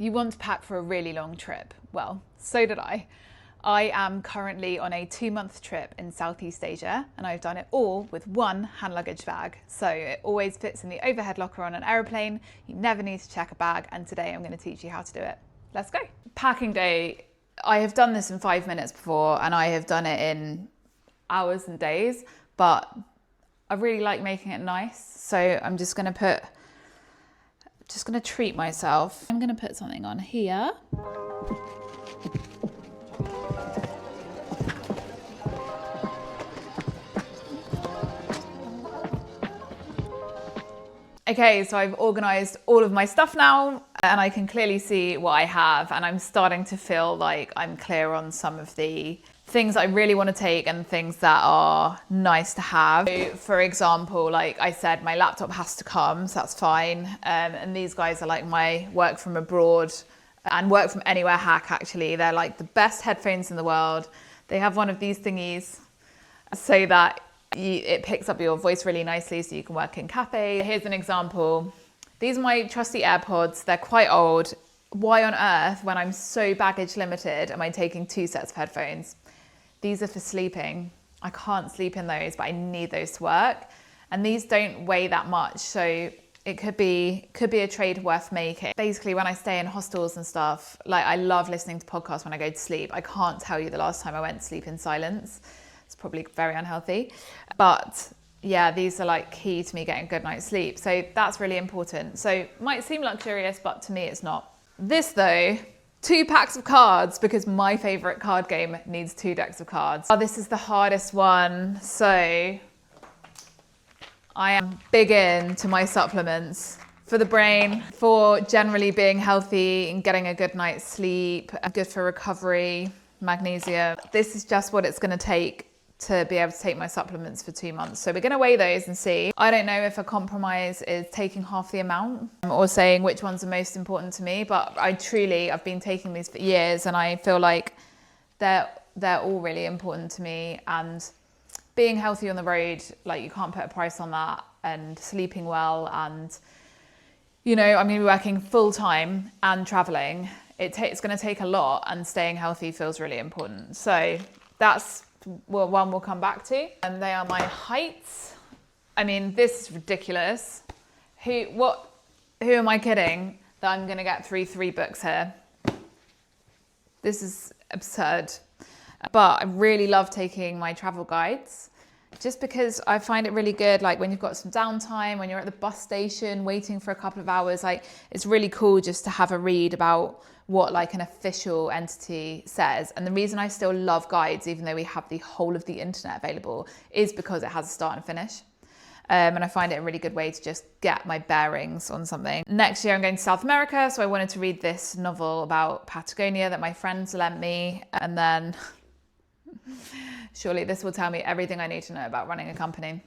You want to pack for a really long trip. Well, so did I. I am currently on a 2-month trip in Southeast Asia, and I've done it all with one hand luggage bag. So it always fits in the overhead locker on an aeroplane. You never need to check a bag, and today I'm going to teach you how to do it. Let's go. Packing day, I have done this in 5 minutes before, and I have done it in hours and days, but I really like making it nice. So I'm just going to treat myself. I'm going to put something on here. Okay, so I've organised all of my stuff now and I can clearly see what I have, and I'm starting to feel like I'm clear on some of the things I really want to take and things that are nice to have. So, for example, like I said, my laptop has to come, so that's fine. And these guys are like my work from abroad and work from anywhere hack, actually. They're like the best headphones in the world. They have one of these thingies so that it picks up your voice really nicely so you can work in cafes. Here's an example. These are my trusty AirPods. They're quite old. Why on earth, when I'm so baggage limited, am I taking 2 sets of headphones? These are for sleeping. I can't sleep in those, but I need those to work. And these don't weigh that much, so it could be a trade worth making. Basically, when I stay in hostels and stuff, like I love listening to podcasts when I go to sleep. I can't tell you the last time I went to sleep in silence. It's probably very unhealthy. But yeah, these are like key to me getting a good night's sleep. So that's really important. So might seem luxurious, but to me it's not. This though, 2 packs of cards, because my favorite card game needs 2 decks of cards. Oh, this is the hardest one. So I am big into my supplements for the brain, for generally being healthy and getting a good night's sleep, good for recovery, magnesium. This is just what it's going to take to be able to take my supplements for 2 months. So we're going to weigh those and see. I don't know if a compromise is taking half the amount or saying which ones are most important to me, but I've been taking these for years and I feel like they're all really important to me. And being healthy on the road, like you can't put a price on that, and sleeping well, and you know, I'm going to be working full time and traveling. It's going to take a lot, and staying healthy feels really important. So that's one we'll come back to. And they are my heights. I mean, this is ridiculous. Who am I kidding that I'm going to get 3 books here? This is absurd. But I really love taking my travel guides, just because I find it really good. Like when you've got some downtime, when you're at the bus station waiting for a couple of hours, like it's really cool just to have a read about what like an official entity says. And the reason I still love guides, even though we have the whole of the internet available, is because it has a start and finish. And I find it a really good way to just get my bearings on something. Next year I'm going to South America, so I wanted to read this novel about Patagonia that my friends lent me, and then surely this will tell me everything I need to know about running a company.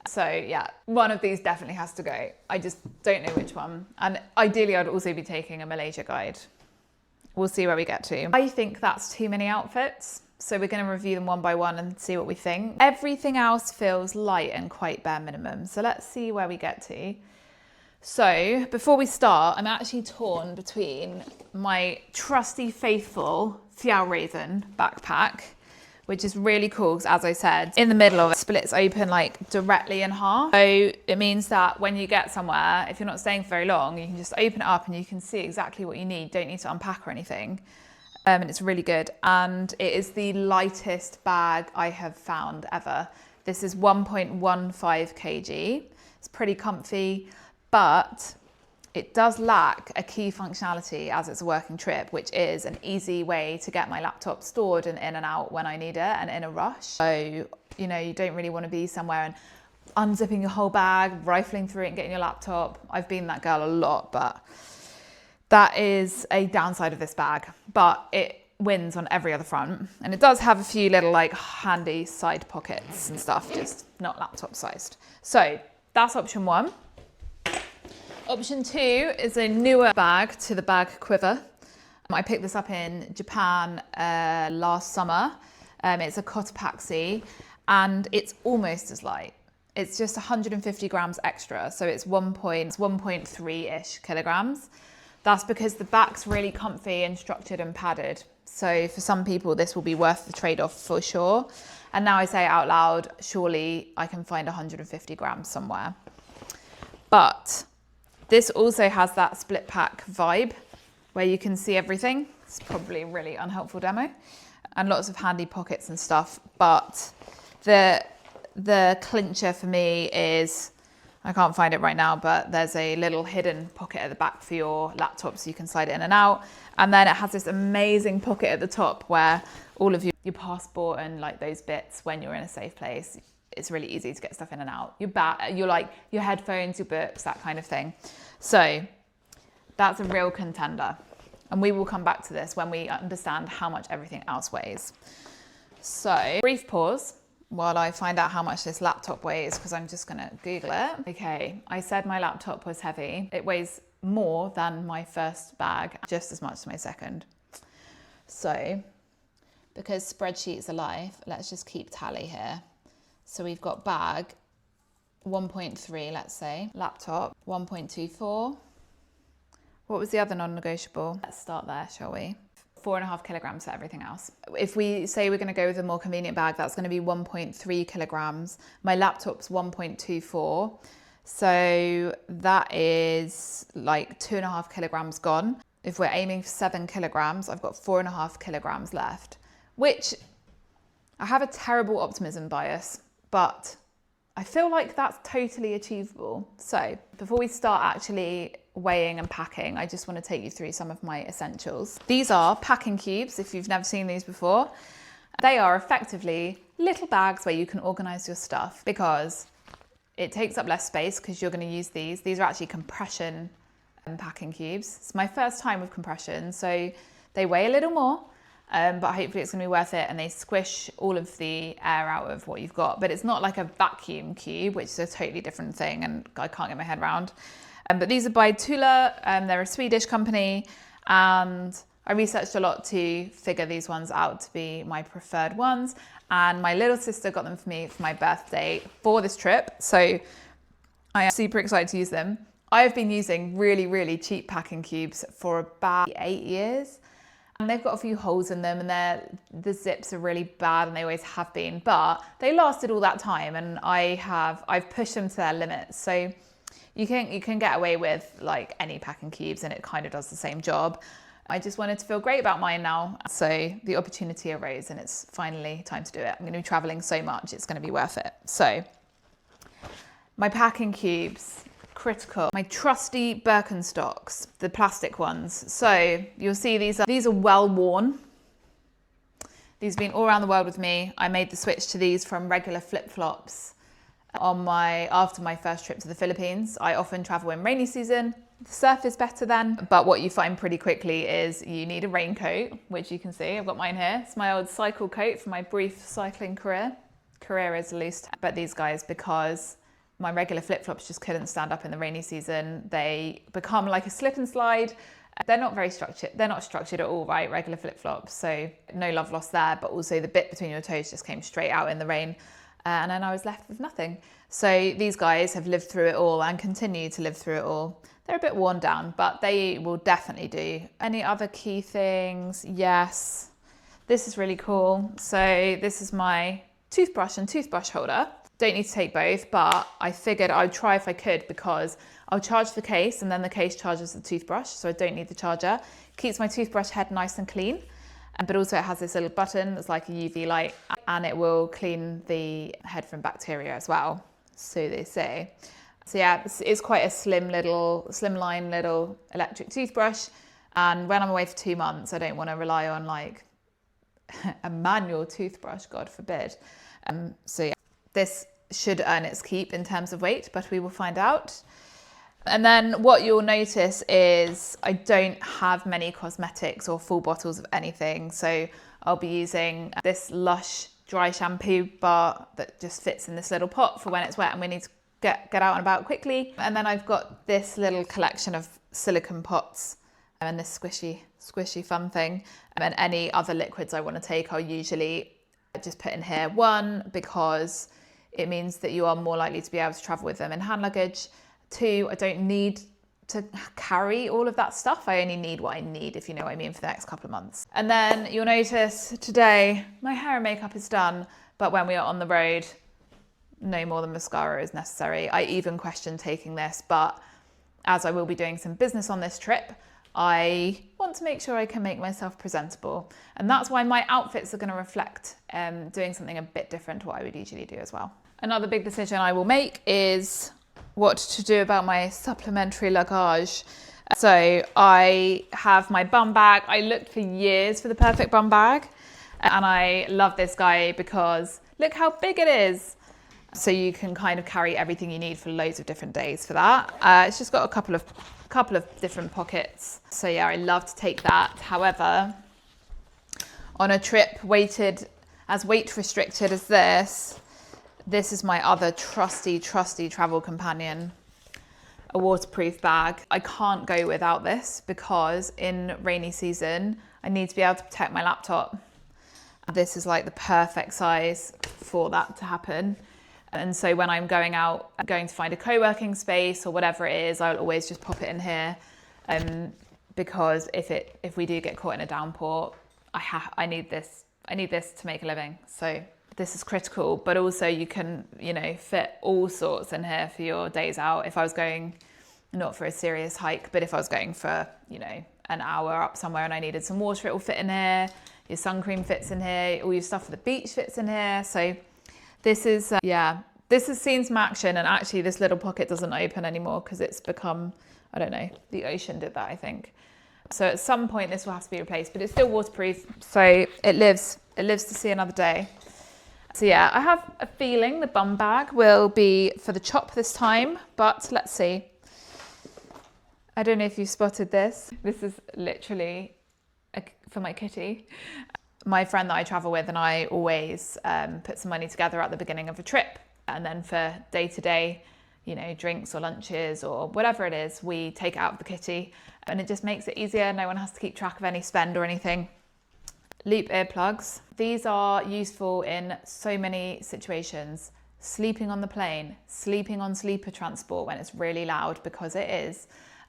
So yeah, one of these definitely has to go. I just don't know which one. And ideally I'd also be taking a Malaysia guide. We'll see where we get to. I think that's too many outfits, so we're going to review them one by one and see what we think. Everything else feels light and quite bare minimum, so let's see where we get to. So before we start, I'm actually torn between my trusty faithful Fjallraven backpack, which is really cool because, as I said, in the middle of it, splits open like directly in half. So it means that when you get somewhere, if you're not staying for very long, you can just open it up and you can see exactly what you need. Don't need to unpack or anything. And it's really good. And it is the lightest bag I have found ever. This is 1.15 kg. It's pretty comfy, but it does lack a key functionality as it's a working trip, which is an easy way to get my laptop stored and in and out when I need it and in a rush. So, you know, you don't really want to be somewhere and unzipping your whole bag, rifling through it and getting your laptop. I've been that girl a lot, but that is a downside of this bag. But it wins on every other front. And it does have a few little like handy side pockets and stuff, just not laptop sized. So that's option 1. Option 2 is a newer bag to the bag quiver. I picked this up in Japan last summer. It's a Cotopaxi and it's almost as light. It's just 150 grams extra, so it's 1.3-ish kilograms. That's because the back's really comfy and structured and padded. So for some people, this will be worth the trade-off for sure. And now I say it out loud, surely I can find 150 grams somewhere. But this also has that split pack vibe where you can see everything. It's probably a really unhelpful demo. And lots of handy pockets and stuff. But the clincher for me is, I can't find it right now, but there's a little hidden pocket at the back for your laptop so you can slide it in and out. And then it has this amazing pocket at the top where all of your passport and like those bits when you're in a safe place, it's really easy to get stuff in and out. Your headphones, your books, that kind of thing. So that's a real contender. And we will come back to this when we understand how much everything else weighs. So brief pause while I find out how much this laptop weighs, because I'm just gonna Google it. Okay, I said my laptop was heavy. It weighs more than my first bag, just as much as my second. So, because spreadsheets are life, let's just keep tally here. So we've got bag, 1.3, let's say. Laptop, 1.24. What was the other non-negotiable? Let's start there, shall we? 4.5 kilograms for everything else. If we say we're going to go with a more convenient bag, that's going to be 1.3 kilograms. My laptop's 1.24. So that is like 2.5 kilograms gone. If we're aiming for 7 kilograms, I've got 4.5 kilograms left, which I have a terrible optimism bias, but I feel like that's totally achievable. So before we start actually weighing and packing, I just want to take you through some of my essentials. These are packing cubes, if you've never seen these before. They are effectively little bags where you can organize your stuff because it takes up less space because you're going to use these. These are actually compression packing cubes. It's my first time with compression, so they weigh a little more, but hopefully it's going to be worth it, and they squish all of the air out of what you've got. But it's not like a vacuum cube, which is a totally different thing, and I can't get my head around. But these are by Tula, they're a Swedish company, and I researched a lot to figure these ones out to be my preferred ones. And my little sister got them for me for my birthday for this trip, so I am super excited to use them. I have been using really, really cheap packing cubes for about 8 years. And they've got a few holes in them, and the zips are really bad, and they always have been, but they lasted all that time, and I've pushed them to their limits. So you can get away with like any packing cubes, and it kind of does the same job. I just wanted to feel great about mine now. So the opportunity arose, and it's finally time to do it. I'm going to be traveling so much, it's going to be worth it. So my packing cubes, critical. My trusty Birkenstocks, the plastic ones. So you'll see these are well worn. These have been all around the world with me. I made the switch to these from regular flip-flops after my first trip to the Philippines. I often travel in rainy season. The surf is better then, but what you find pretty quickly is you need a raincoat, which you can see. I've got mine here. It's my old cycle coat from my brief cycling career. Career is loose, but these guys, because my regular flip-flops just couldn't stand up in the rainy season, they become like a slip and slide. They're not very structured. They're not structured at all, right? Regular flip-flops. So no love lost there, but also the bit between your toes just came straight out in the rain. And then I was left with nothing. So these guys have lived through it all and continue to live through it all. They're a bit worn down, but they will definitely do. Any other key things? Yes. This is really cool. So this is my toothbrush and toothbrush holder. Don't need to take both, but I figured I'd try if I could, because I'll charge the case and then the case charges the toothbrush, so I don't need the charger. Keeps my toothbrush head nice and clean. But also it has this little button that's like a UV light, and it will clean the head from bacteria as well, so they say. So yeah, it's quite a slimline little electric toothbrush. And when I'm away for 2 months, I don't want to rely on like a manual toothbrush, God forbid. So yeah, this should earn its keep in terms of weight, but we will find out. And then what you'll notice is I don't have many cosmetics or full bottles of anything. So I'll be using this Lush dry shampoo bar that just fits in this little pot for when it's wet and we need to get out and about quickly. And then I've got this little collection of silicone pots and this squishy fun thing. And any other liquids I want to take, I'll usually just put in here. One, because it means that you are more likely to be able to travel with them in hand luggage. Two, I don't need to carry all of that stuff. I only need what I need, if you know what I mean, for the next couple of months. And then you'll notice today my hair and makeup is done, but when we are on the road, no more than mascara is necessary. I even question taking this, but as I will be doing some business on this trip, I want to make sure I can make myself presentable. And that's why my outfits are going to reflect doing something a bit different to what I would usually do as well. Another big decision I will make is what to do about my supplementary luggage. So I have my bum bag. I looked for years for the perfect bum bag, and I love this guy because look how big it is. So you can kind of carry everything you need for loads of different days for that. It's just got a couple of different pockets. So yeah, I love to take that. However, on a trip as weight restricted as this is my other trusty travel companion, a waterproof bag. I can't go without this because in rainy season, I need to be able to protect my laptop. This is like the perfect size for that to happen. And so when I'm going out, going to find a co-working space or whatever it is, I'll always just pop it in here. Because if we do get caught in a downpour, I need this to make a living. So this is critical, but also you can, fit all sorts in here for your days out. If I was going, not for a serious hike, but if I was going for, an hour up somewhere and I needed some water, it will fit in here. Your sun cream fits in here. All your stuff for the beach fits in here. So this is, this has seen some action, and actually this little pocket doesn't open anymore because it's become, I don't know, the ocean did that, I think. So at some point this will have to be replaced, but it's still waterproof. So it lives to see another day. So yeah, I have a feeling the bum bag will be for the chop this time, but let's see. I don't know if you spotted this. This is literally for my kitty. My friend that I travel with and I always put some money together at the beginning of a trip. And then for day to day, drinks or lunches or whatever it is, we take it out of the kitty, and it just makes it easier. No one has to keep track of any spend or anything. Loop earplugs. These are useful in so many situations. Sleeping on the plane, sleeping on sleeper transport when it's really loud, because it is.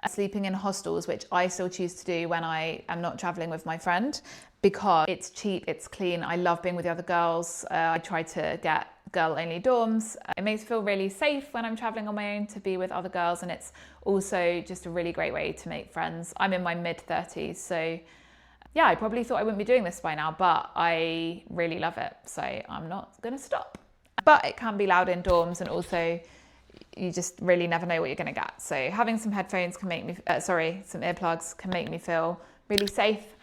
Sleeping in hostels, which I still choose to do when I am not traveling with my friend, because it's cheap, it's clean. I love being with the other girls. I try to get girl-only dorms. It makes me feel really safe when I'm traveling on my own to be with other girls, and it's also just a really great way to make friends. I'm in my mid-30s, so yeah, I probably thought I wouldn't be doing this by now, but I really love it, so I'm not going to stop. But it can be loud in dorms, and also you just really never know what you're going to get. So having some headphones can make me, some earplugs can make me feel really safe.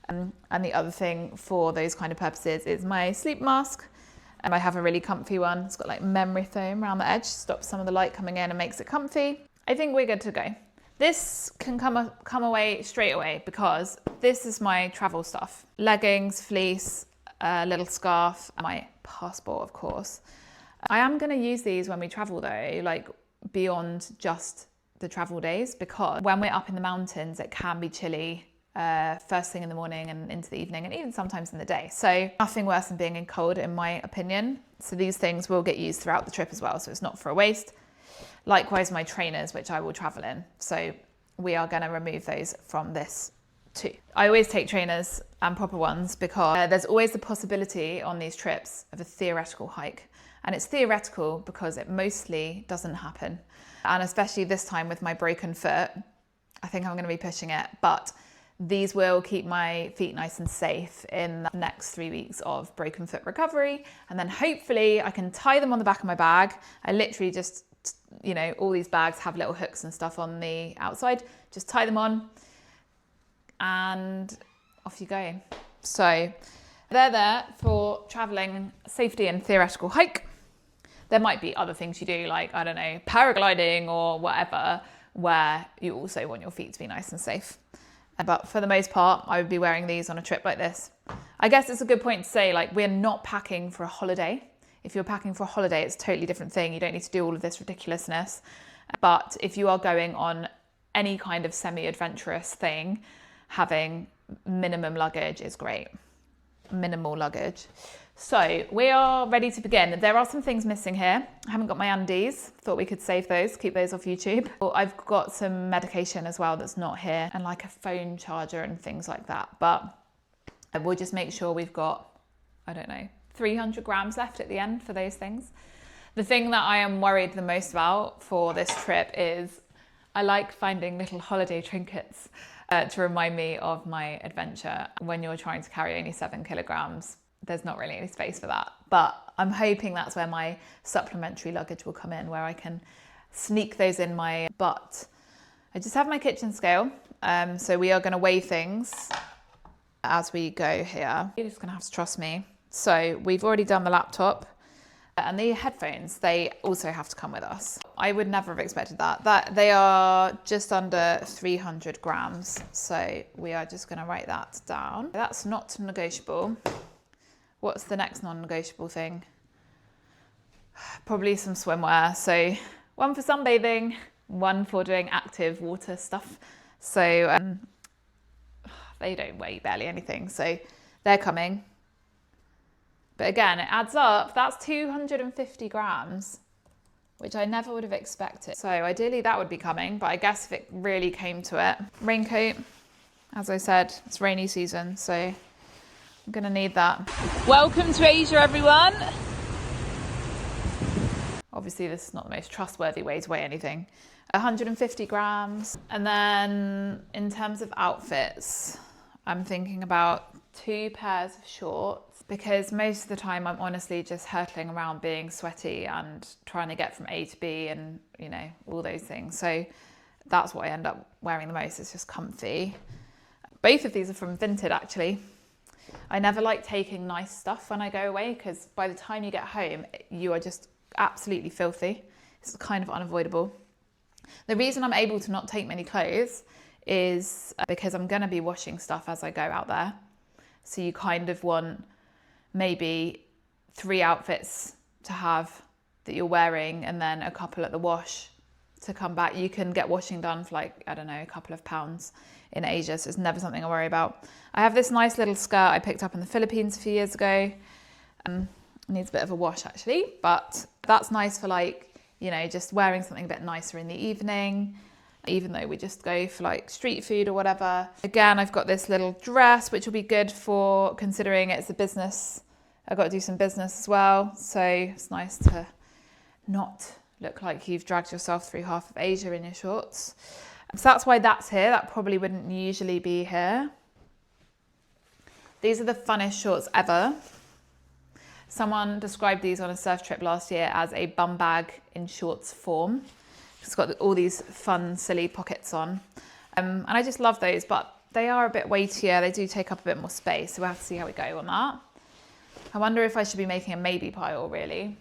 And the other thing for those kind of purposes is my sleep mask. I have a really comfy one. It's got like memory foam around the edge, stops some of the light coming in and makes it comfy. I think we're good to go. This can come away straight away because this is my travel stuff. Leggings, fleece, a little scarf, my passport, of course. I am going to use these when we travel though, like beyond just the travel days, because when we're up in the mountains, it can be chilly first thing in the morning and into the evening, and even sometimes in the day. So nothing worse than being in cold, in my opinion. So these things will get used throughout the trip as well, so it's not for a waste. Likewise, my trainers, which I will travel in. So we are going to remove those from this too. I always take trainers and proper ones because there's always the possibility on these trips of a theoretical hike. And it's theoretical because it mostly doesn't happen. And especially this time with my broken foot, I think I'm going to be pushing it. But these will keep my feet nice and safe in the next 3 weeks of broken foot recovery. And then hopefully I can tie them on the back of my bag. I literally just, all these bags have little hooks and stuff on the outside. Just tie them on and off you go. So they're there for traveling safety and theoretical hike. There might be other things you do, like, I don't know, paragliding or whatever, where you also want your feet to be nice and safe. But for the most part, I would be wearing these on a trip like this. I guess it's a good point to say, like, we're not packing for a holiday. If you're packing for a holiday, it's a totally different thing. You don't need to do all of this ridiculousness. But if you are going on any kind of semi-adventurous thing, having minimum luggage is great. Minimal luggage. So we are ready to begin. There are some things missing here. I haven't got my undies. Thought we could save those, keep those off YouTube. I've got some medication as well that's not here, and like a phone charger and things like that. But we'll just make sure we've got, I don't know, 300 grams left at the end for those things. The thing that I am worried the most about for this trip is I like finding little holiday trinkets to remind me of my adventure. When you're trying to carry only 7 kilograms, there's not really any space for that. But I'm hoping that's where my supplementary luggage will come in, where I can sneak those in my butt. I just have my kitchen scale. So we are going to weigh things as we go here. You're just going to have to trust me. So we've already done the laptop and the headphones. They also have to come with us. I would never have expected that. They are just under 300 grams. So we are just going to write that down. That's not negotiable. What's the next non-negotiable thing? Probably some swimwear. So one for sunbathing, one for doing active water stuff. So they don't weigh barely anything. So they're coming. But again, it adds up. That's 250 grams, which I never would have expected. So ideally that would be coming, but I guess if it really came to it. Raincoat, as I said, it's rainy season, so I'm gonna need that. Welcome to Asia, everyone. Obviously this is not the most trustworthy way to weigh anything. 150 grams. And then in terms of outfits, I'm thinking about 2 pairs of shorts, because most of the time I'm honestly just hurtling around being sweaty and trying to get from A to B and, you know, all those things. So that's what I end up wearing the most. It's just comfy. Both of these are from Vinted, actually. I never like taking nice stuff when I go away, because by the time you get home, you are just absolutely filthy. It's kind of unavoidable. The reason I'm able to not take many clothes is because I'm going to be washing stuff as I go out there. So you kind of want maybe 3 outfits to have that you're wearing and then a couple at the wash to come back. You can get washing done for like, I don't know, a couple of pounds in Asia. So it's never something I worry about. I have this nice little skirt I picked up in the Philippines a few years ago. It needs a bit of a wash actually, but that's nice for like, you know, just wearing something a bit nicer in the evening, even though we just go for like street food or whatever. Again, I've got this little dress, which will be good for considering it's a business. I've got to do some business as well. So it's nice to not look like you've dragged yourself through half of Asia in your shorts. So that's why that's here. That probably wouldn't usually be here. These are the funnest shorts ever. Someone described these on a surf trip last year as a bum bag in shorts form. It's got all these fun, silly pockets on. And I just love those, but they are a bit weightier. They do take up a bit more space, so we'll have to see how we go on that. I wonder if I should be making a maybe pile, really.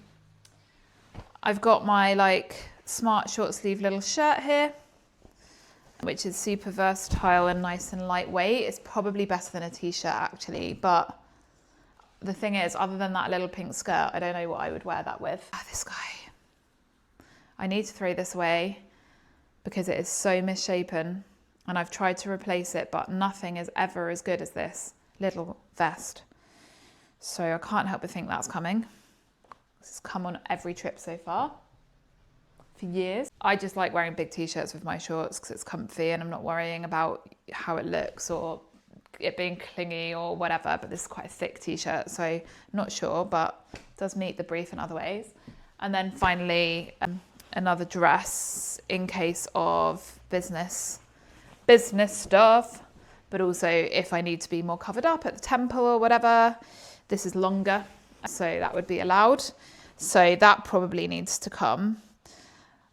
I've got my like smart short sleeve little shirt here, which is super versatile and nice and lightweight. It's probably better than a t-shirt actually, but the thing is, other than that little pink skirt, I don't know what I would wear that with. This guy. I need to throw this away because it is so misshapen and I've tried to replace it, but nothing is ever as good as this little vest. So I can't help but think that's coming. This has come on every trip so far for years. I just like wearing big t-shirts with my shorts because it's comfy and I'm not worrying about how it looks or it being clingy or whatever, but this is quite a thick t-shirt, so not sure, but it does meet the brief in other ways. And then finally, another dress in case of business stuff, but also if I need to be more covered up at the temple or whatever. This is longer, so that would be allowed. So that probably needs to come.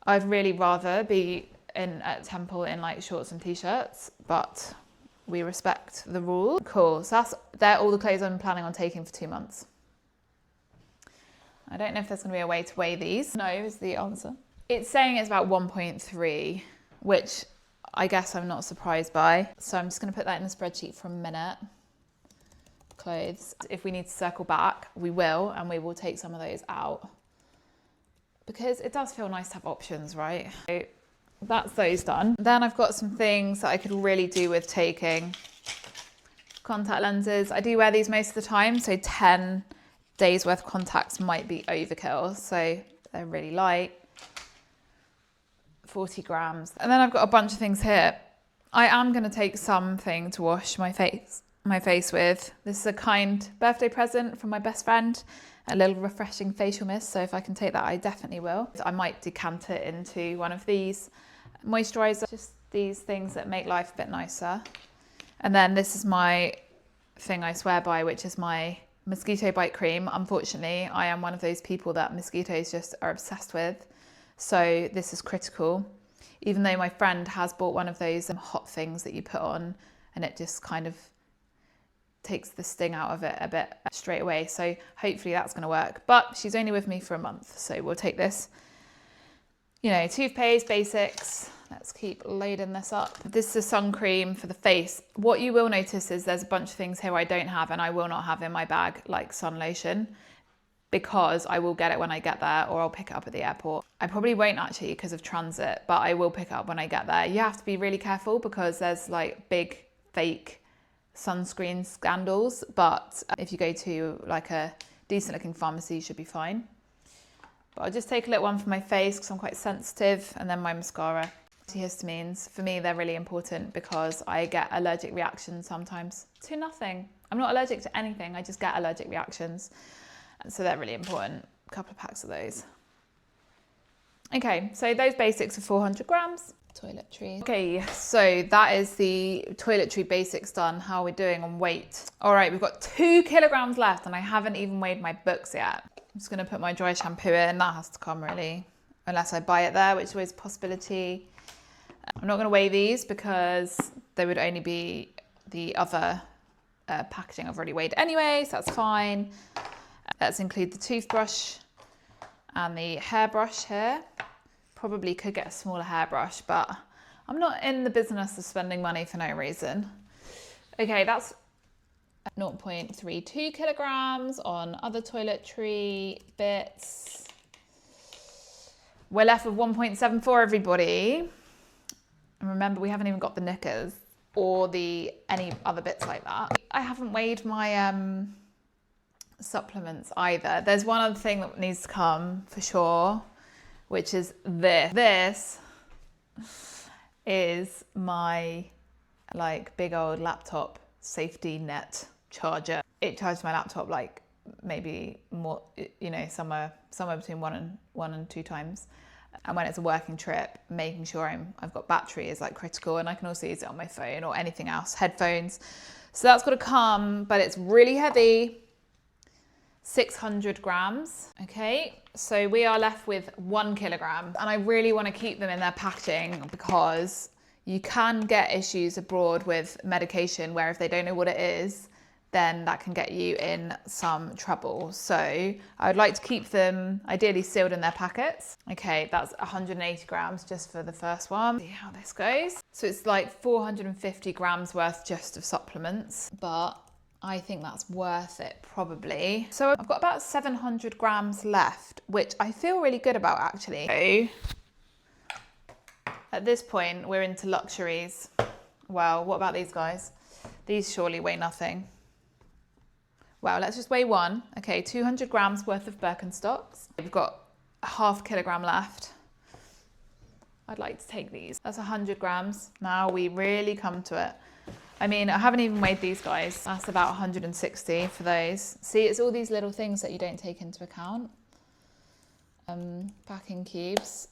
I'd really rather be in at temple in like shorts and t-shirts, but we respect the rule. Cool, so they're all the clothes I'm planning on taking for 2 months. I don't know if there's gonna be a way to weigh these. No is the answer. It's saying it's about 1.3, which I guess I'm not surprised by. So I'm just gonna put that in the spreadsheet for a minute. Clothes. If we need to circle back, we will, and we will take some of those out. Because it does feel nice to have options, right? So that's those done. Then I've got some things that I could really do with taking. Contact lenses. I do wear these most of the time, so 10 day's worth of contacts might be overkill. So they're really light, 40 grams. And then I've got a bunch of things here. I am going to take something to wash my face with. This is a kind birthday present from my best friend, a little refreshing facial mist. So if I can take that, I definitely will. I might decant it into one of these moisturizers, just these things that make life a bit nicer. And then this is my thing I swear by, which is my mosquito bite cream. Unfortunately, I am one of those people that mosquitoes just are obsessed with. So this is critical. Even though my friend has bought one of those hot things that you put on and it just kind of takes the sting out of it a bit straight away. So hopefully that's going to work. But she's only with me for a month. So we'll take this, you know, toothpaste, basics. Let's keep loading this up. This is a sun cream for the face. What you will notice is there's a bunch of things here I don't have and I will not have in my bag, like sun lotion, because I will get it when I get there or I'll pick it up at the airport. I probably won't actually because of transit, but I will pick it up when I get there. You have to be really careful because there's like big fake sunscreen scandals, but if you go to like a decent looking pharmacy, you should be fine. But I'll just take a little one for my face because I'm quite sensitive, and then my mascara. Antihistamines, for me, they're really important because I get allergic reactions sometimes to nothing. I'm not allergic to anything, I just get allergic reactions. So they're really important. A couple of packs of those. Okay, so those basics are 400 grams. Toiletry. Okay, so that is the toiletry basics done. How are we doing on weight? All right, we've got 2 kilograms left and I haven't even weighed my books yet. I'm just gonna put my dry shampoo in. That has to come really, unless I buy it there, which is always a possibility. I'm not gonna weigh these because they would only be the other packaging I've already weighed anyway, so that's fine. Let's include the toothbrush and the hairbrush here. Probably could get a smaller hairbrush, but I'm not in the business of spending money for no reason. Okay, that's 0.32 kilograms on other toiletry bits. We're left with 1.74, everybody. And remember, we haven't even got the knickers or any other bits like that. I haven't weighed my supplements either. There's one other thing that needs to come for sure, which is this. This is my like big old laptop safety net charger. It charges my laptop like maybe more, you know, somewhere between one and 2 times. And when it's a working trip, making sure I've got battery is like critical, and I can also use it on my phone or anything else, headphones. So that's got to come, but it's really heavy. 600 grams. Okay, so we are left with 1 kilogram, and I really want to keep them in their packaging because you can get issues abroad with medication where if they don't know what it is, then that can get you in some trouble. So I would like to keep them ideally sealed in their packets. Okay, that's 180 grams just for the first one. See how this goes. So it's like 450 grams worth just of supplements, but I think that's worth it probably. So I've got about 700 grams left, which I feel really good about actually. So at this point, we're into luxuries. Well, what about these guys? These surely weigh nothing. Well, let's just weigh one. Okay, 200 grams worth of Birkenstocks. We've got a half kilogram left. I'd like to take these. That's 100 grams. Now we really come to it. I mean, I haven't even weighed these guys. That's about 160 for those. See, it's all these little things that you don't take into account. Packing cubes.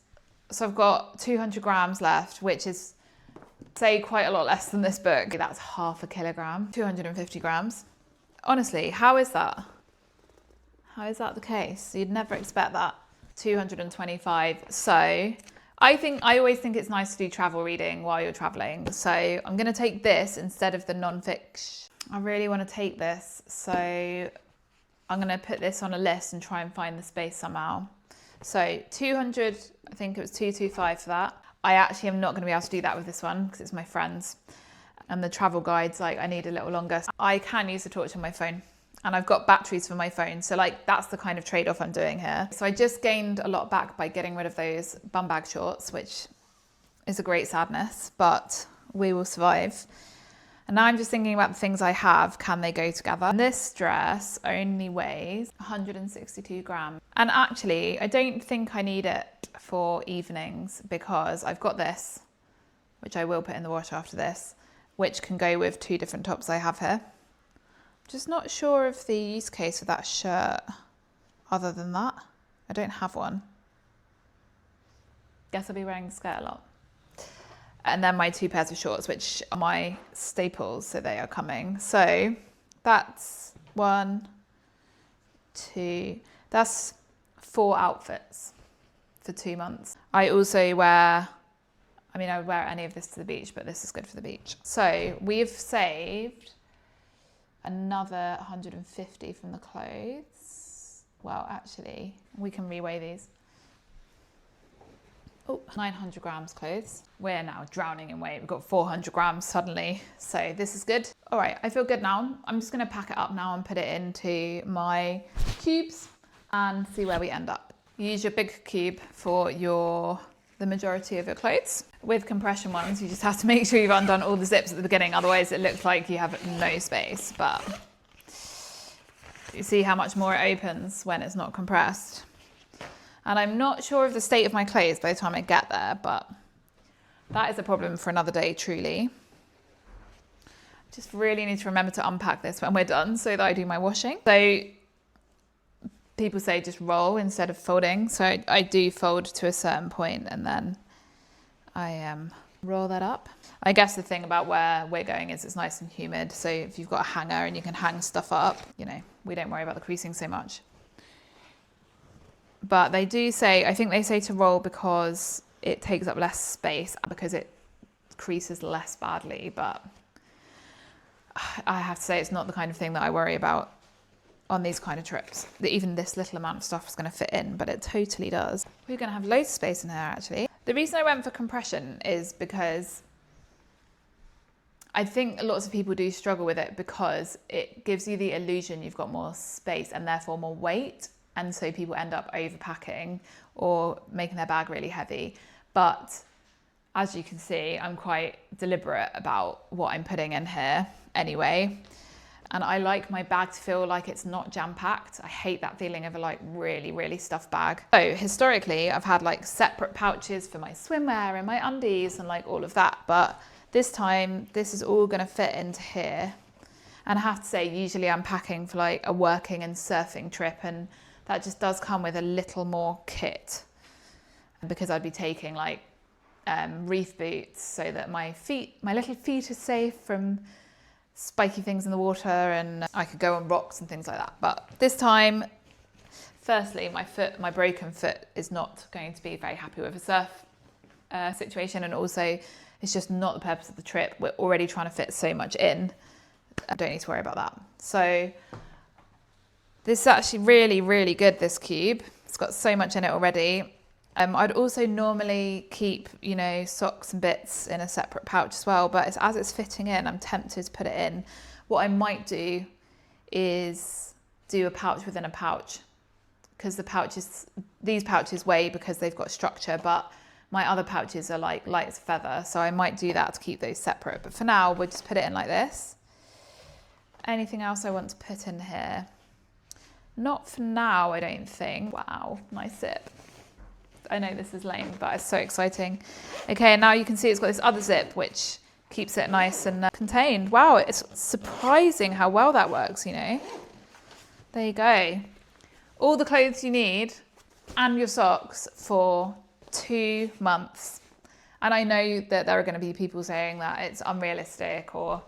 So I've got 200 grams left, which is, say, quite a lot less than this book. That's half a kilogram, 250 grams. Honestly, how is that? How is that the case? You'd never expect that. 225. So I always think it's nice to do travel reading while you're traveling. So I'm going to take this instead of the non-fiction. I really want to take this. So I'm going to put this on a list and try and find the space somehow. So 200, I think it was 225 for that. I actually am not going to be able to do that with this one because it's my friend's. And the travel guides, like I need a little longer. I can use the torch on my phone and I've got batteries for my phone. So like that's the kind of trade-off I'm doing here. So I just gained a lot back by getting rid of those bum bag shorts, which is a great sadness, but we will survive. And now I'm just thinking about the things I have, can they go together? And this dress only weighs 162 grams. And actually, I don't think I need it for evenings because I've got this, which I will put in the wash after this, which can go with 2 different tops I have here. Just not sure of the use case of that shirt other than that. I don't have one. Guess I'll be wearing the skirt a lot. And then my 2 pairs of shorts, which are my staples, so they are coming. So that's 1, 2, that's 4 outfits for 2 months. I also wear, I mean, I would wear any of this to the beach, but this is good for the beach. So we've saved another 150 from the clothes. Well, actually, we can reweigh these. Oh, 900 grams clothes. We're now drowning in weight. We've got 400 grams suddenly. So this is good. All right, I feel good now. I'm just gonna pack it up now and put it into my cubes and see where we end up. Use your big cube for the majority of your clothes. With compression ones, you just have to make sure you've undone all the zips at the beginning. Otherwise it looks like you have no space, but you see how much more it opens when it's not compressed. And I'm not sure of the state of my clothes by the time I get there, but that is a problem for another day, truly. Just really need to remember to unpack this when we're done so that I do my washing. So people say just roll instead of folding. So I do fold to a certain point and then I roll that up. I guess the thing about where we're going is it's nice and humid. So if you've got a hanger and you can hang stuff up, you know, we don't worry about the creasing so much. But they do say, I think they say to roll because it takes up less space, because it creases less badly. But I have to say it's not the kind of thing that I worry about on these kind of trips. That even this little amount of stuff is going to fit in, but it totally does. We're going to have loads of space in here actually. The reason I went for compression is because I think lots of people do struggle with it because it gives you the illusion you've got more space and therefore more weight. And so people end up overpacking or making their bag really heavy. But as you can see, I'm quite deliberate about what I'm putting in here anyway. And I like my bag to feel like it's not jam-packed. I hate that feeling of a like really, really stuffed bag. So historically, I've had like separate pouches for my swimwear and my undies and like all of that. But this time, this is all gonna fit into here. And I have to say, usually I'm packing for like a working and surfing trip, and that just does come with a little more kit because I'd be taking like reef boots so that my little feet are safe from spiky things in the water, and I could go on rocks and things like that. But this time, firstly, my broken foot is not going to be very happy with a surf situation, and also it's just not the purpose of the trip. We're already trying to fit so much in. I don't need to worry about that. So this is actually really, really good, this cube. It's got so much in it already. I'd also normally keep, you know, socks and bits in a separate pouch as well, but as it's fitting in, I'm tempted to put it in. What I might do is do a pouch within a pouch, because these pouches weigh because they've got structure, but my other pouches are like light as a feather, so I might do that to keep those separate. But for now, we'll just put it in like this. Anything else I want to put in here? Not for now, I don't think. Wow, nice zip. I know this is lame, but it's so exciting. Okay, and now you can see it's got this other zip, which keeps it nice and contained. Wow, it's surprising how well that works, you know. There you go. All the clothes you need and your socks for 2 months. And I know that there are going to be people saying that it's unrealistic, or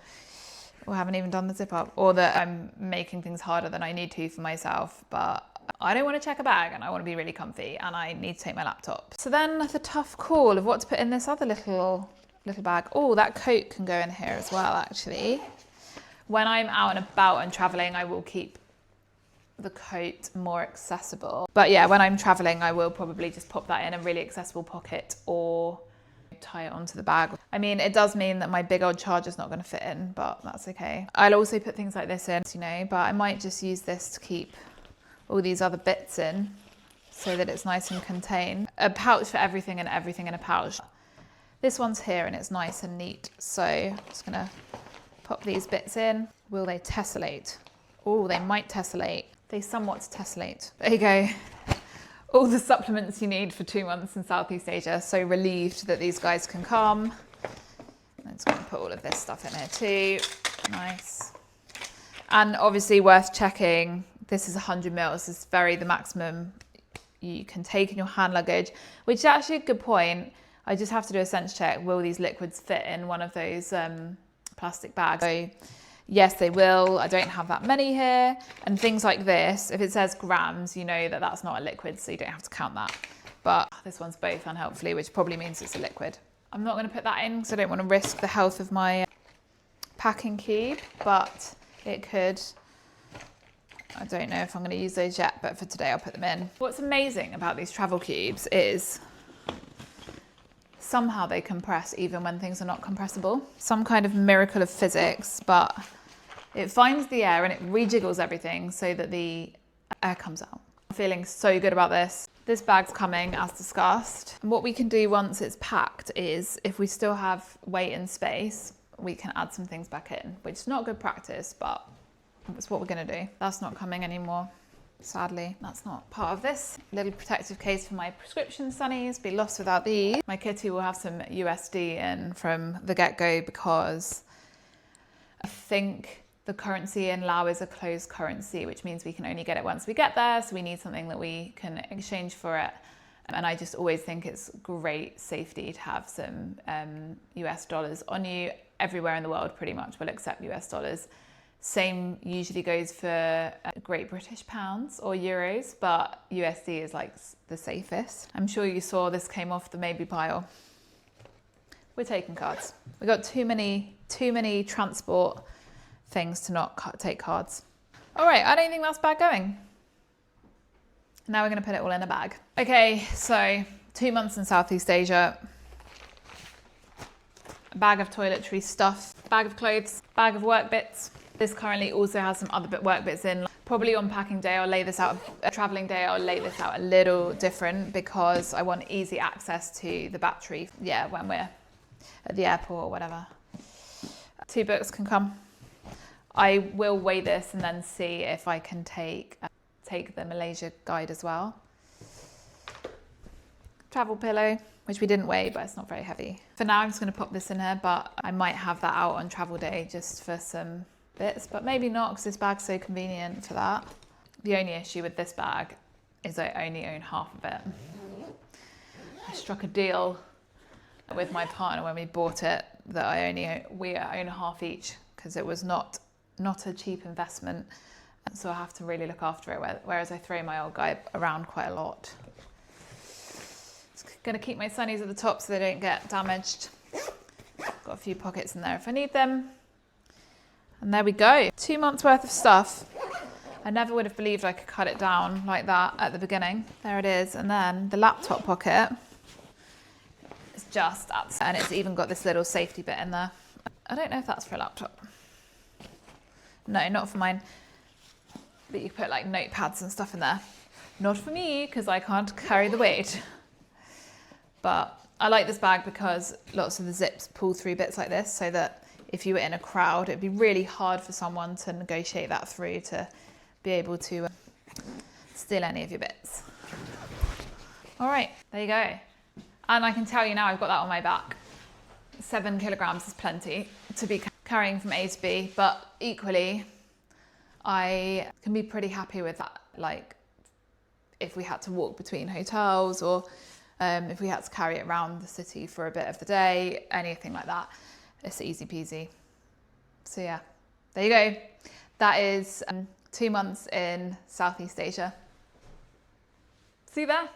haven't even done the zip up, or that I'm making things harder than I need to for myself, but I don't want to check a bag and I want to be really comfy and I need to take my laptop. So then the tough call of what to put in this other little bag. Oh, that coat can go in here as well, actually. When I'm out and about and traveling, I will keep the coat more accessible. But yeah, when I'm traveling, I will probably just pop that in a really accessible pocket or tie it onto the bag. I mean, it does mean that my big old charger's not going to fit in, but that's okay. I'll also put things like this in, you know, but I might just use this to keep all these other bits in so that it's nice and contained. A pouch for everything and everything in a pouch. This one's here and it's nice and neat, so I'm just gonna Pop these bits in. Will they tessellate? Oh, they might tessellate. They somewhat tessellate. There you go. All the supplements you need for 2 months in Southeast Asia. So relieved that these guys can come. I'm just going to put all of this stuff in here too. Nice. And obviously worth checking. This is 100 mils. This is the maximum you can take in your hand luggage, which is actually a good point. I just have to do a sense check. Will these liquids fit in one of those plastic bags? So yes, they will. I don't have that many here. And things like this, if it says grams, you know that that's not a liquid, so you don't have to count that. But this one's both unhelpfully, which probably means it's a liquid. I'm not going to put that in because I don't want to risk the health of my packing cube, but it could. I don't know if I'm going to use those yet, but for today I'll put them in. What's amazing about these travel cubes is somehow they compress even when things are not compressible. Some kind of miracle of physics, but it finds the air and it rejiggles everything so that the air comes out. I'm feeling so good about this. This bag's coming as discussed. And what we can do once it's packed is if we still have weight and space, we can add some things back in, which is not good practice, but that's what we're going to do. That's not coming anymore. Sadly, that's not part of this. Little protective case for my prescription sunnies. Be lost without these. My kitty will have some USD in from the get-go because I think the currency in Laos is a closed currency, which means we can only get it once we get there. So we need something that we can exchange for it. And I just always think it's great safety to have some US dollars on you. Everywhere in the world pretty much will accept US dollars. Same usually goes for Great British pounds or euros, but USD is like the safest. I'm sure you saw this came off the maybe pile. We're taking cards. We got too many transport things to not take cards. All right, I don't think that's bad going. Now we're going to put it all in a bag. Okay, so 2 months in Southeast Asia. A bag of toiletry stuff, bag of clothes, bag of work bits. This currently also has some other work bits in. Probably on packing day, I'll lay this out, traveling day, I'll lay this out a little different because I want easy access to the battery. Yeah, when we're at the airport or whatever. 2 books can come. I will weigh this and then see if I can take the Malaysia guide as well. Travel pillow, which we didn't weigh, but it's not very heavy. For now, I'm just going to pop this in here, but I might have that out on travel day just for some bits, but maybe not because this bag's so convenient for that. The only issue with this bag is I only own half of it. I struck a deal with my partner when we bought it that we own half each because it was not a cheap investment. So I have to really look after it, whereas I throw my old guy around quite a lot. Just gonna keep my sunnies at the top so they don't get damaged. Got a few pockets in there if I need them. And there we go. 2 months worth of stuff. I never would have believed I could cut it down like that at the beginning. There it is. And then the laptop pocket is just at, and it's even got this little safety bit in there. I don't know if that's for a laptop. No, not for mine. But you put like notepads and stuff in there. Not for me, because I can't carry the weight. But I like this bag because lots of the zips pull through bits like this so that if you were in a crowd, it'd be really hard for someone to negotiate that through to be able to steal any of your bits. All right, there you go. And I can tell you now I've got that on my back. 7 kilograms is plenty to be carrying from A to B, but equally, I can be pretty happy with that. Like if we had to walk between hotels or if we had to carry it around the city for a bit of the day, anything like that, it's easy peasy. So yeah, there you go. That is 2 months in Southeast Asia. See you there.